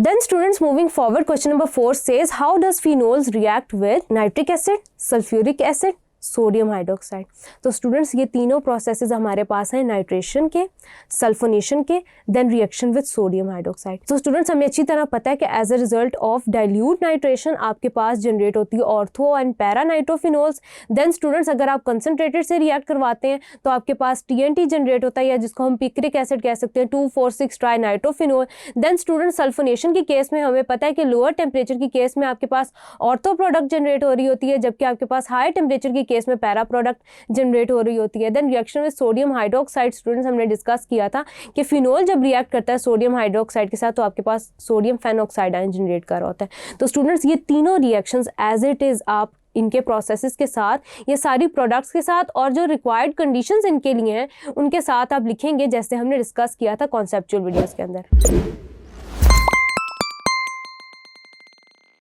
Then students, moving forward, question number 4 says how does phenols react with nitric acid, sulfuric acid, sodium hydroxide. तो students ये तीनों processes हमारे पास हैं, nitration के, sulphonation के, then reaction with sodium hydroxide. तो students हमें अच्छी तरह पता है कि as a result of dilute nitration आपके पास जनरेट होती है ortho and para nitrophenols. Then students अगर आप कंसनट्रेटेड से रिएक्ट करवाते हैं तो आपके पास TNT जनरेट होता है, या जिसको हम पिक्रिक एसिड कह सकते हैं, 2,4,6 tri nitrophenol. Then student sulphonation के केस में हमें पता है कि लोअर टेम्परेचर की केस में आपके पास ऑर्थो प्रोडक्ट जनरेट हो रही होती है, जबकि आपके पास हाई टेम्परेचर की केस में पैरा प्रोडक्ट जनरेट हो रही होती है। Then reaction with sodium hydroxide, students हमने डिस्कस किया था कि फिनोल जब रिएक्ट करता है सोडियम हाइड्रोक्साइड के साथ तो आपके पास सोडियम फेनोक्साइड आयन जनरेट कर रहा होता है। तो स्टूडेंट्स ये तीनों रिएक्शंस एज इट इज आप इनके प्रोसेसेस के साथ, ये सारी प्रोडक्ट्स के साथ और जो रिक्वायर्ड कंडीशंस इनके लिए हैं उनके साथ आप लिखेंगे, जैसे हमने डिस्कस किया था कॉन्सेप्चुअल वीडियोस के अंदर।